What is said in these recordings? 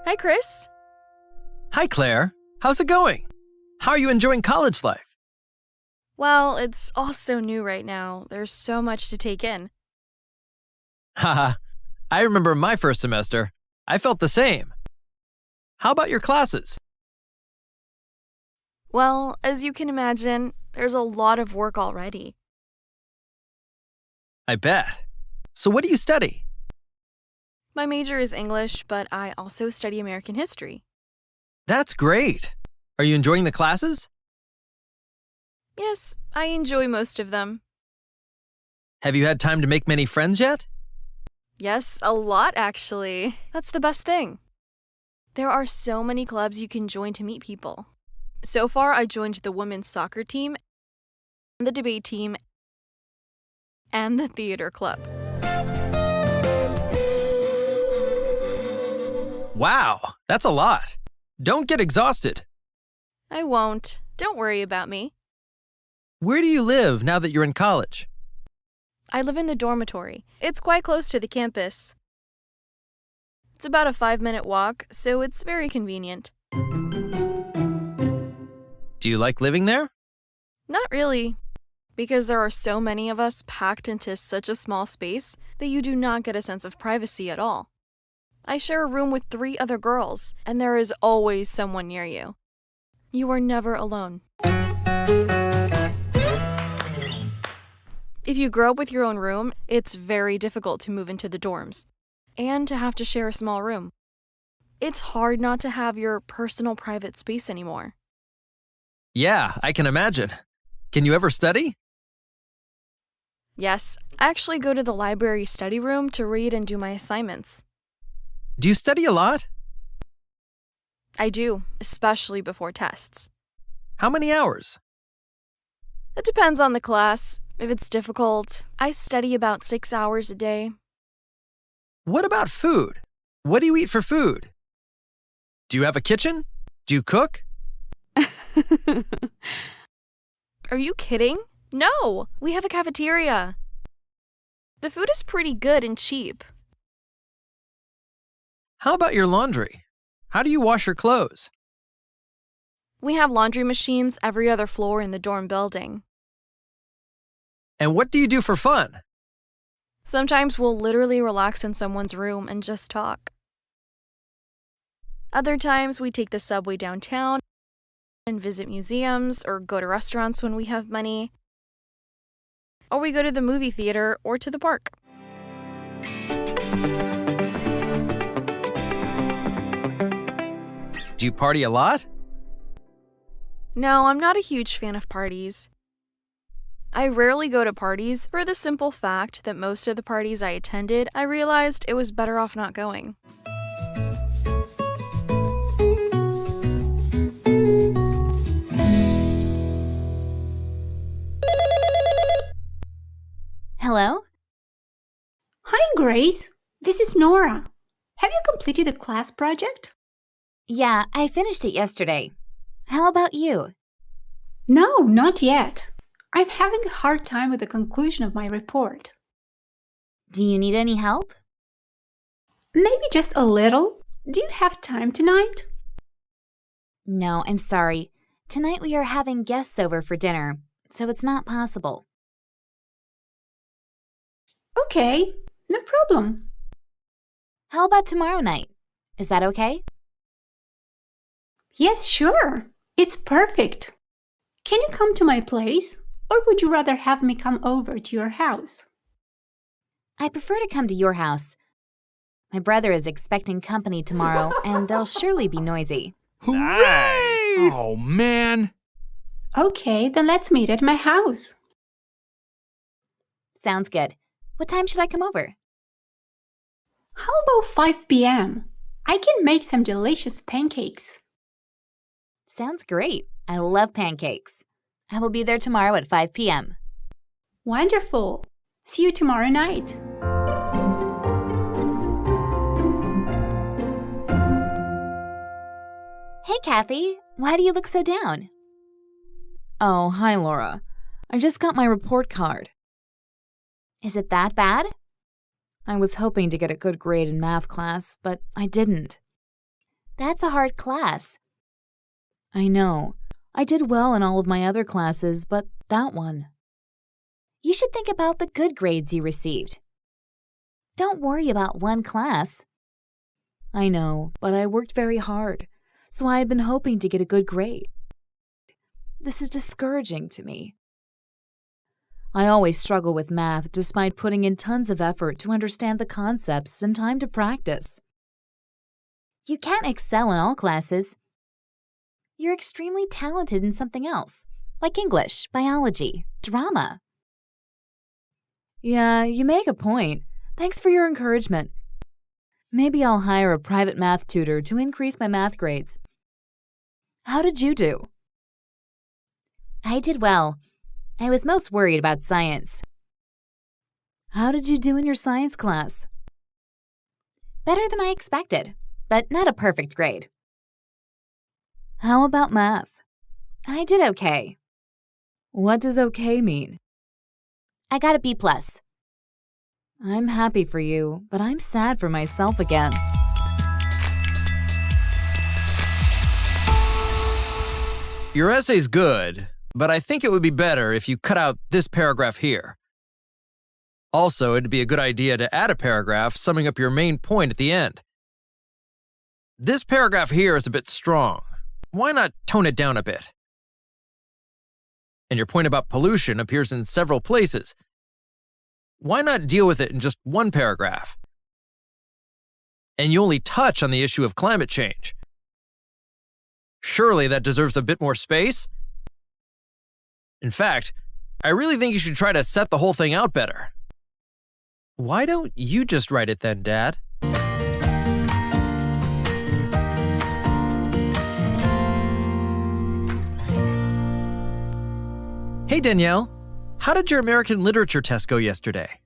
Hi, Chris. Hi, Claire. How's it going? How are you enjoying college life? Well, it's all so new right now. There's so much to take in. Haha, I remember my first semester. I felt the same. How about your classes? Well, as you can imagine, there's a lot of work already. I bet. So what do you study? My major is English, but I also study American history. That's great. Are you enjoying the classes? Yes, I enjoy most of them. Have you had time to make many friends yet? Yes, a lot actually. That's the best thing. There are so many clubs you can join to meet people. So far, I joined the women's soccer team, the debate team, and the theater club. Wow, that's a lot. Don't get exhausted. I won't. Don't worry about me. Where do you live now that you're in college? I live in the dormitory. It's quite close to the campus. It's about a 5-minute walk, so it's very convenient. Do you like living there? Not really, because there are so many of us packed into such a small space that you do not get a sense of privacy at all. I share a room with 3 other girls, and there is always someone near you. You are never alone. If you grow up with your own room, it's very difficult to move into the dorms and to have to share a small room. It's hard not to have your personal private space anymore. Yeah, I can imagine. Can you ever study? Yes, I actually go to the library study room to read and do my assignments. Do you study a lot? I do, especially before tests. How many hours? It depends on the class. If it's difficult, I study about 6 hours a day. What about food? What do you eat for food? Do you have a kitchen? Do you cook? Are you kidding? No, we have a cafeteria. The food is pretty good and cheap. How about your laundry? How do you wash your clothes? We have laundry machines every other floor in the dorm building. And what do you do for fun? Sometimes we'll literally relax in someone's room and just talk. Other times we take the subway downtown and visit museums or go to restaurants when we have money. Or we go to the movie theater or to the park. Do you party a lot? No, I'm not a huge fan of parties. I rarely go to parties for the simple fact that most of the parties I attended, I realized it was better off not going. Hello? Hi, Grace. This is Nora. Have you completed a class project? Yeah, I finished it yesterday. How about you? No, not yet. I'm having a hard time with the conclusion of my report. Do you need any help? Maybe just a little. Do you have time tonight? No, I'm sorry. Tonight we are having guests over for dinner, so it's not possible. Okay, no problem. How about tomorrow night? Is that okay? Yes, sure. It's perfect. Can you come to my place? Or would you rather have me come over to your house? I prefer to come to your house. My brother is expecting company tomorrow, and they'll surely be noisy. Nice! Oh, man. Okay, then let's meet at my house. Sounds good. What time should I come over? How about 5 p.m.? I can make some delicious pancakes. Sounds great. I love pancakes. I will be there tomorrow at 5 p.m. Wonderful. See you tomorrow night. Hey, Kathy. Why do you look so down? Oh, hi, Laura. I just got my report card. Is it that bad? I was hoping to get a good grade in math class, but I didn't. That's a hard class. I know. I did well in all of my other classes, but that one. You should think about the good grades you received. Don't worry about one class. I know, but I worked very hard, so I had been hoping to get a good grade. This is discouraging to me. I always struggle with math despite putting in tons of effort to understand the concepts and time to practice. You can't excel in all classes. You're extremely talented in something else, like English, biology, drama. Yeah, you make a point. Thanks for your encouragement. Maybe I'll hire a private math tutor to increase my math grades. How did you do? I did well. I was most worried about science. How did you do in your science class? Better than I expected, but not a perfect grade. How about math? I did okay. What does okay mean? I got a B+. I'm happy for you, but I'm sad for myself again. Your essay's good, but I think it would be better if you cut out this paragraph here. Also, it'd be a good idea to add a paragraph summing up your main point at the end. This paragraph here is a bit strong. Why not tone it down a bit? And your point about pollution appears in several places. Why not deal with it in just one paragraph? And you only touch on the issue of climate change. Surely that deserves a bit more space? In fact, I really think you should try to set the whole thing out better. Why don't you just write it then, Dad? Hey, Danielle. How did your American literature test go yesterday?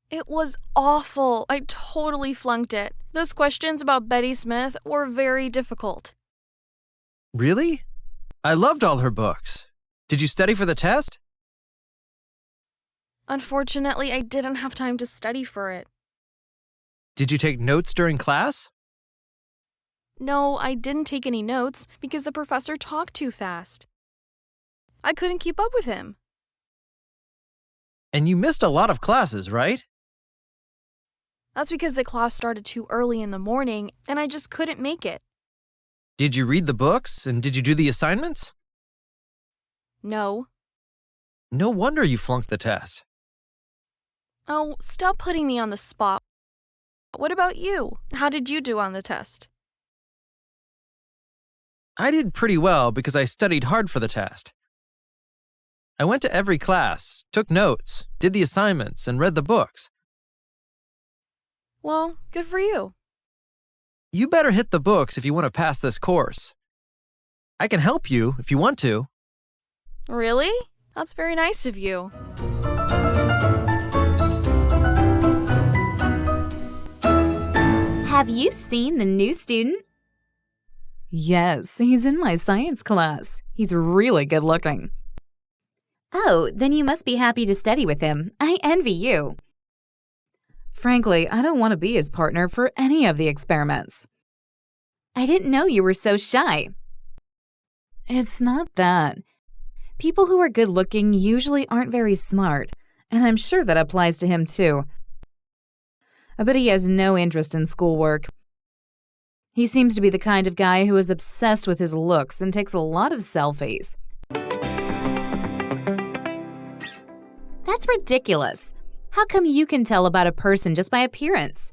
It was awful. I totally flunked it. Those questions about Betty Smith were very difficult. Really? I loved all her books. Did you study for the test? Unfortunately, I didn't have time to study for it. Did you take notes during class? No, I didn't take any notes because the professor talked too fast. I couldn't keep up with him. And you missed a lot of classes, right? That's because the class started too early in the morning and I just couldn't make it. Did you read the books and did you do the assignments? No. No wonder you flunked the test. Oh, stop putting me on the spot. What about you? How did you do on the test? I did pretty well because I studied hard for the test. I went to every class, took notes, did the assignments, and read the books. Well, good for you. You better hit the books if you want to pass this course. I can help you if you want to. Really? That's very nice of you. Have you seen the new student? Yes, he's in my science class. He's really good looking. Oh, then you must be happy to study with him. I envy you. Frankly, I don't want to be his partner for any of the experiments. I didn't know you were so shy. It's not that. People who are good looking usually aren't very smart, and I'm sure that applies to him too. I bet he has no interest in schoolwork. He seems to be the kind of guy who is obsessed with his looks and takes a lot of selfies. That's ridiculous. How come you can tell about a person just by appearance?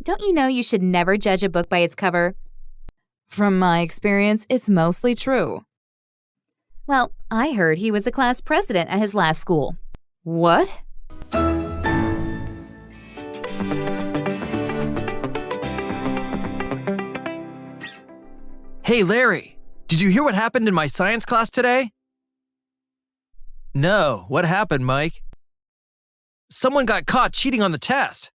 Don't you know you should never judge a book by its cover? From my experience, it's mostly true. Well, I heard he was a class president at his last school. What? Hey, Larry, did you hear what happened in my science class today? No, what happened, Mike? Someone got caught cheating on the test.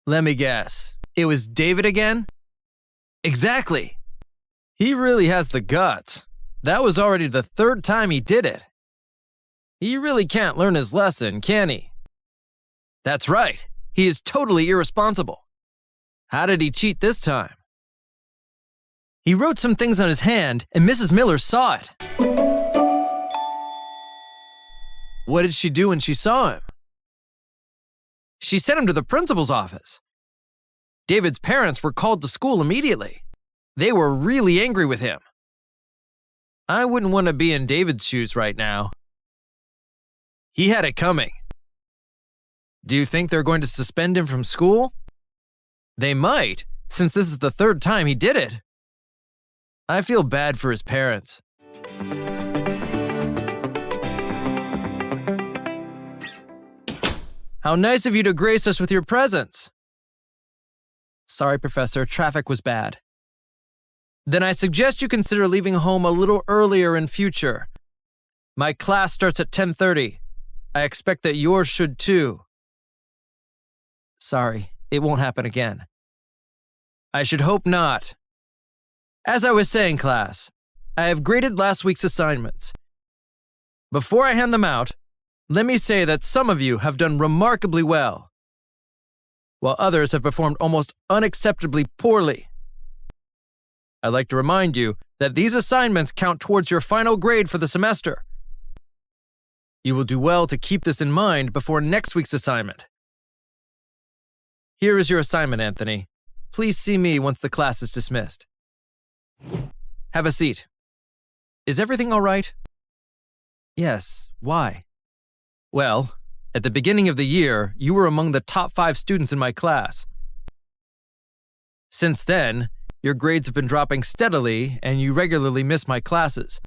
Let me guess. It was David again? Exactly. He really has the guts. That was already the third time he did it. He really can't learn his lesson, can he? That's right. He is totally irresponsible. How did he cheat this time? He wrote some things on his hand, and Mrs. Miller saw it. What did she do when she saw him? She sent him to the principal's office. David's parents were called to school immediately. They were really angry with him. I wouldn't want to be in David's shoes right now. He had it coming. Do you think they're going to suspend him from school? They might, since this is the third time he did it. I feel bad for his parents. How nice of you to grace us with your presence. Sorry, Professor, traffic was bad. Then I suggest you consider leaving home a little earlier in future. My class starts at 10:30. I expect that yours should too. Sorry, it won't happen again. I should hope not. As I was saying, class, I have graded last week's assignments. Before I hand them out, let me say that some of you have done remarkably well, while others have performed almost unacceptably poorly. I'd like to remind you that these assignments count towards your final grade for the semester. You will do well to keep this in mind before next week's assignment. Here is your assignment, Anthony. Please see me once the class is dismissed. Have a seat. Is everything all right? Yes, why? Well, at the beginning of the year, you were among the top 5 students in my class. Since then, your grades have been dropping steadily and you regularly miss my classes.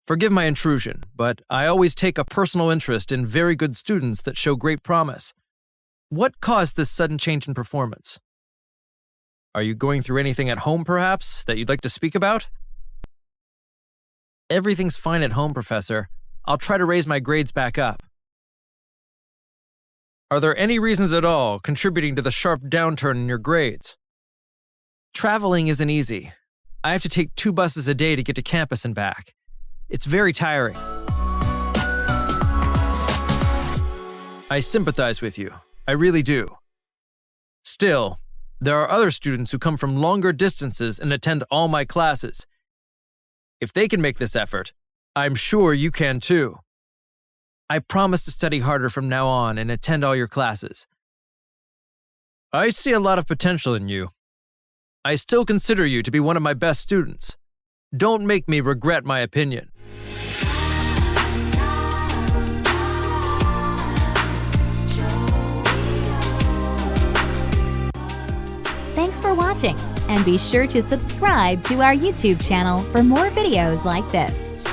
Forgive my intrusion, but I always take a personal interest in very good students that show great promise. What caused this sudden change in performance? Are you going through anything at home, perhaps, that you'd like to speak about? Everything's fine at home, Professor. I'll try to raise my grades back up. Are there any reasons at all contributing to the sharp downturn in your grades? Traveling isn't easy. I have to take 2 buses a day to get to campus and back. It's very tiring. I sympathize with you. I really do. Still, there are other students who come from longer distances and attend all my classes. If they can make this effort, I'm sure you can too. I promise to study harder from now on and attend all your classes. I see a lot of potential in you. I still consider you to be one of my best students. Don't make me regret my opinion. Thanks for watching, and be sure to subscribe to our YouTube channel for more videos like this.